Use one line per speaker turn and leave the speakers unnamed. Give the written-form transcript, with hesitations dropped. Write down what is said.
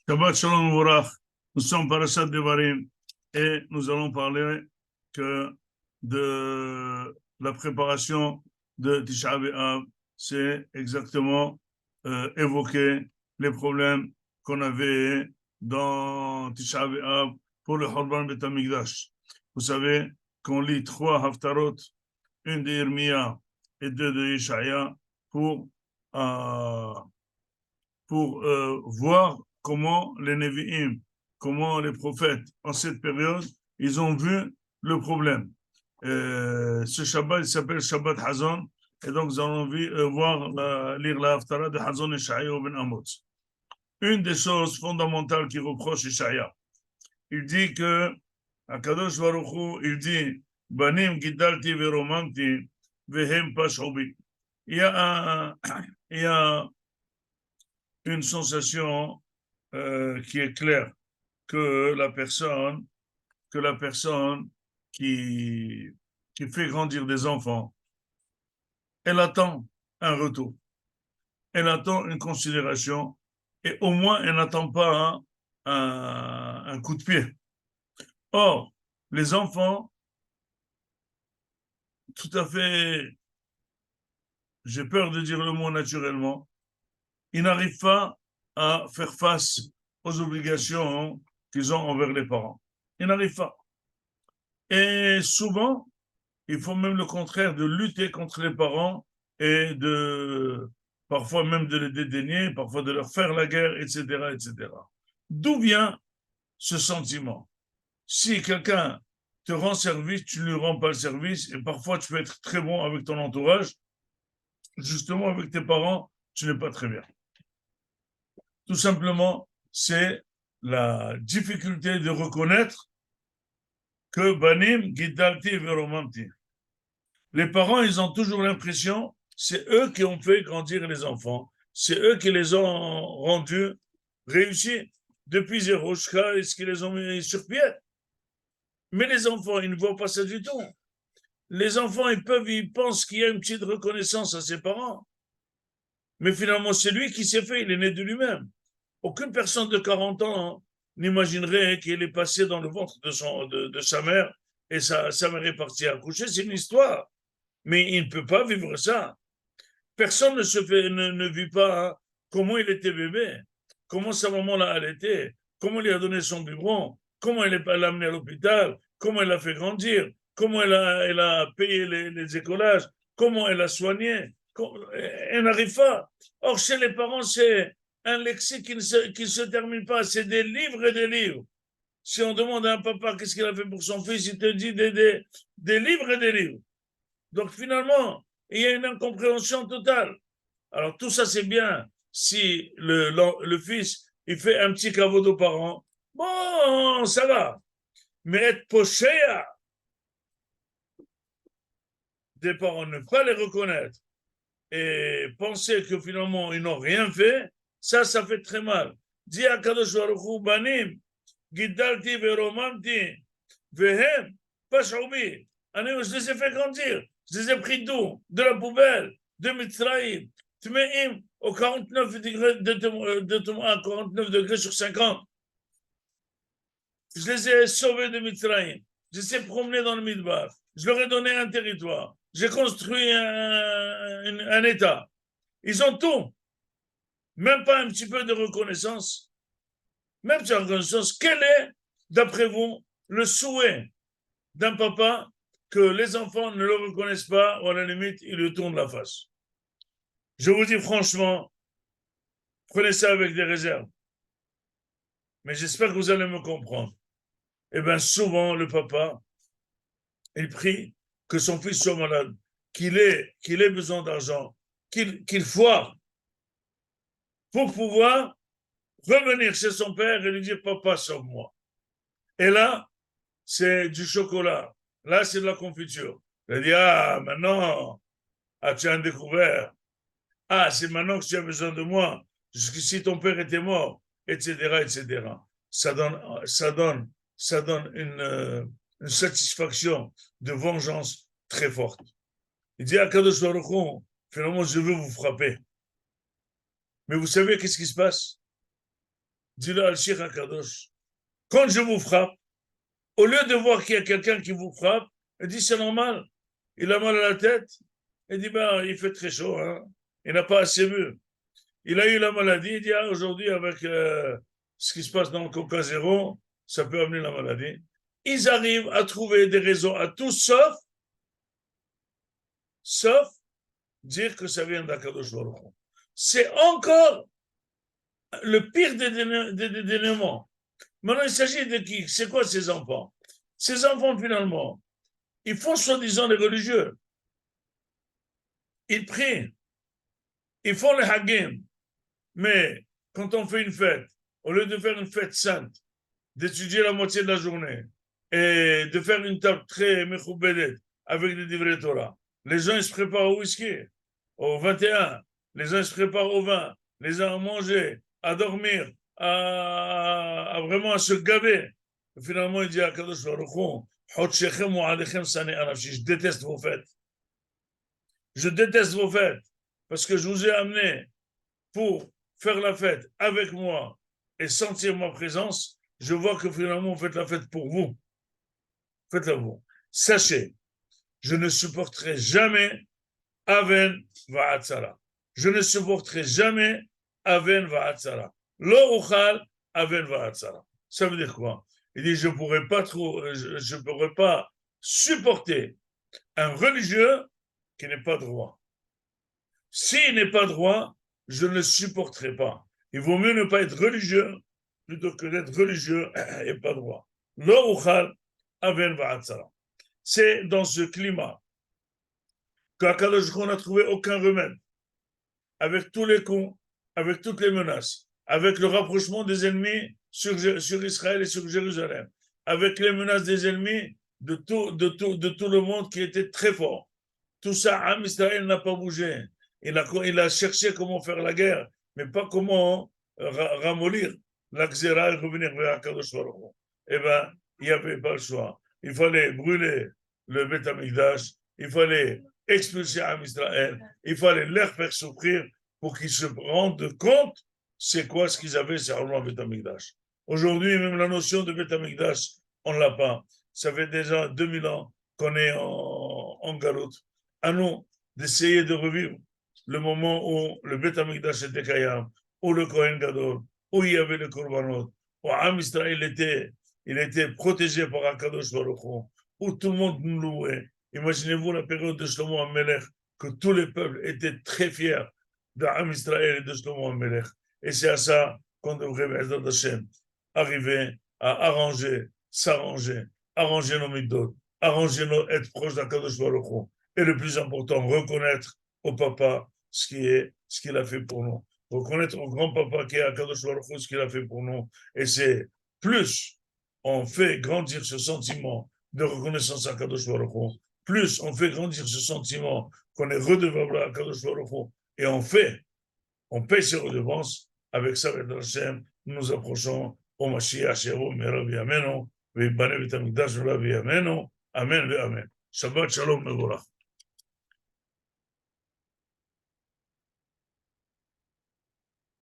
Shabbat Shalom Vorach. Nous sommes Parashat Devarim et nous allons parler que de la préparation de Tisha B'Av, c'est exactement évoquer les problèmes qu'on avait dans Tisha B'Av pour le Horban Bet HaMikdash. Vous savez qu'on lit 3 Haftarot, une de Yirmiya et 2 de Yeshaya euh, pour voir comment les Nevi'im, comment les prophètes en cette période, ils ont vu le problème. Ce Shabbat, il s'appelle Shabbat Hazon, et donc nous allons lire la Haftara de Hazon et Shaya ben Amos. Une des choses fondamentales qu'il reproche Ishaya, il dit que Akadosh Baruch Hu, il dit Banim Gidalti Veromamti Vehem Pashobi. Il y a une sensation qui est claire que la personne qui, qui fait grandir des enfants, elle attend un retour, elle attend une considération et au moins elle n'attend pas un coup de pied. Or, les enfants, tout à fait, j'ai peur de dire le mot naturellement, ils n'arrivent pas à faire face aux obligations qu'ils ont envers les parents. Ils n'arrivent pas. Et souvent, il faut même le contraire, de lutter contre les parents et parfois même de les dédaigner, parfois de leur faire la guerre, etc., etc. D'où vient ce sentiment? Si quelqu'un te rend service, tu ne lui rends pas le service, et parfois tu peux être très bon avec ton entourage, justement avec tes parents, tu n'es pas très bien. Tout simplement, c'est la difficulté de reconnaître que Banim, Gidalti, Veromamti. Les parents, ils ont toujours l'impression, c'est eux qui ont fait grandir les enfants, c'est eux qui les ont rendus réussis depuis zéro jusqu'à ce qu'ils les ont mis sur pied. Mais les enfants, ils ne voient pas ça du tout. Les enfants, ils pensent qu'il y a une petite reconnaissance à ses parents. Mais finalement, c'est lui qui s'est fait, il est né de lui-même. Aucune personne de 40 ans n'imaginerait qu'il est passé dans le ventre de sa mère et sa mère est partie accoucher. C'est une histoire. Mais il ne peut pas vivre ça. Personne ne vit pas comment il était bébé, comment sa maman l'a allaité, comment il lui a donné son biberon, comment elle l'a amené à l'hôpital, comment elle l'a fait grandir, comment elle a payé les écolages, comment elle a soigné. Elle n'arrive pas. Or, chez les parents, c'est un lexique qui ne se termine pas. C'est des livres et des livres. Si on demande à un papa qu'est-ce qu'il a fait pour son fils, il te dit des livres et des livres. Donc finalement, il y a une incompréhension totale. Alors tout ça, c'est bien si le fils, il fait un petit caveau aux parents. Bon, ça va. Mais être poché des parents, ne pas les reconnaître et penser que finalement, ils n'ont rien fait, ça fait très mal. Dis à Kadosh Baruch Hu, Banim, Gidalti veromamti, vehem, pashoubi. Je les ai fait grandir. Je les ai pris d'où? De la poubelle, de Mitzrayim. Tmeim au 49 degrés, à 49 degrés sur 50. Je les ai sauvés de Mitzrayim. Je les ai promenés dans le Midbar. Je leur ai donné un territoire. J'ai construit un État. Ils ont tout. Même pas un petit peu de reconnaissance. Même de reconnaissance. Quel est, d'après vous, le souhait d'un papa que les enfants ne le reconnaissent pas ou à la limite, ils lui tournent la face? Je vous dis franchement, prenez ça avec des réserves. Mais j'espère que vous allez me comprendre. Eh bien, souvent, le papa, il prie que son fils soit malade, qu'il ait besoin d'argent, qu'il foire pour pouvoir revenir chez son père et lui dire, papa, sauve-moi. Et là, c'est du chocolat. Là, c'est de la confiture. Il dit, maintenant, tu as découvert. C'est maintenant que tu as besoin de moi. Si ton père était mort, etc., etc. Ça donne une satisfaction de vengeance très forte. Il dit à Kadosh Baruch Hu, finalement, je veux vous frapper. Mais vous savez qu'est-ce qui se passe? Dis-le à Shir HaKadosh. Quand je vous frappe, au lieu de voir qu'il y a quelqu'un qui vous frappe, il dit c'est normal, il a mal à la tête. Il dit ben, il fait très chaud, hein. Il n'a pas assez bu. Il a eu la maladie, il dit ah, aujourd'hui avec ce qui se passe dans le Coca Zéro, ça peut amener la maladie. Ils arrivent à trouver des raisons à tout sauf dire que ça vient d'Akadosh Baruch Hu. C'est encore le pire des dénouements. Maintenant, il s'agit de qui? C'est quoi ces enfants? Ces enfants, finalement, ils font soi-disant les religieux. Ils prient. Ils font les hagim. Mais quand on fait une fête, au lieu de faire une fête sainte, d'étudier la moitié de la journée et de faire une table très mechoubedet avec des divrei Torah, les gens ils se préparent au whisky, au 21, les gens ils se préparent au vin, les gens à manger, à dormir, à vraiment à se gaver. Et finalement, il dit à Kadosh Baruch Hu, je déteste vos fêtes. Je déteste vos fêtes parce que je vous ai amené pour faire la fête avec moi et sentir ma présence. Je vois que finalement, vous faites la fête pour vous. Faites-la vous. Sachez, je ne supporterai jamais Aven Va'atzara. Je ne supporterai jamais Aven Va'atzara. Lo uchal Aven Va'atzara. Ça veut dire quoi? Il dit, je ne pourrais pas supporter un religieux qui n'est pas droit. S'il n'est pas droit, je ne le supporterai pas. Il vaut mieux ne pas être religieux plutôt que d'être religieux et pas droit. Lo uchal Aven Va'atzara. C'est dans ce climat qu'Akadosh Baruch Hu n'a trouvé aucun remède, avec tous les coups, avec toutes les menaces, avec le rapprochement des ennemis sur Israël et sur Jérusalem, avec les menaces des ennemis de tout le monde qui était très fort. Tout ça, Am Israël n'a pas bougé. Il a cherché comment faire la guerre, mais pas comment ramollir la Xéra et revenir vers Akadosh Baruch Hu. Eh bien, il n'y avait pas le choix. Il fallait brûler le Beth Amikdash, il fallait expulser Am Israël, il fallait leur faire souffrir pour qu'ils se rendent compte c'est quoi ce qu'ils avaient sur le Beth Amikdash. Aujourd'hui, même la notion de Beth Amikdash, on ne l'a pas. Ça fait déjà 2000 ans qu'on est en galoute. À nous d'essayer de revivre le moment où le Beth Amikdash était Kayam, où le Kohen Gadol, où il y avait le Korbanot, où Am Israël il était protégé par Akadosh Baruch Hu, où tout le monde nous louait. Imaginez-vous la période de Shlomo HaMelech, que tous les peuples étaient très fiers d'Am Israël et de Shlomo HaMelech. Et c'est à ça qu'on devrait, Be'ezrat Hashem, arriver à s'arranger, arranger nos mitzvot, être proche d'Akadosh Baruch Hu. Et le plus important, reconnaître au papa ce qu'il a fait pour nous. Reconnaître au grand-papa qui est Akadosh Baruch Hu ce qu'il a fait pour nous. Et c'est plus on fait grandir ce sentiment de reconnaissance à Akadosh Baruch Hu, plus on fait grandir ce sentiment qu'on est redevable à Akadosh Baruch Hu, et on paye ses redevances, avec ça, nous nous approchons au Mashiach, Shero, Merav Yameno, Vibane Betamikdash, Merav Yameno, Amen, Amen. Shabbat Shalom, Mevorach.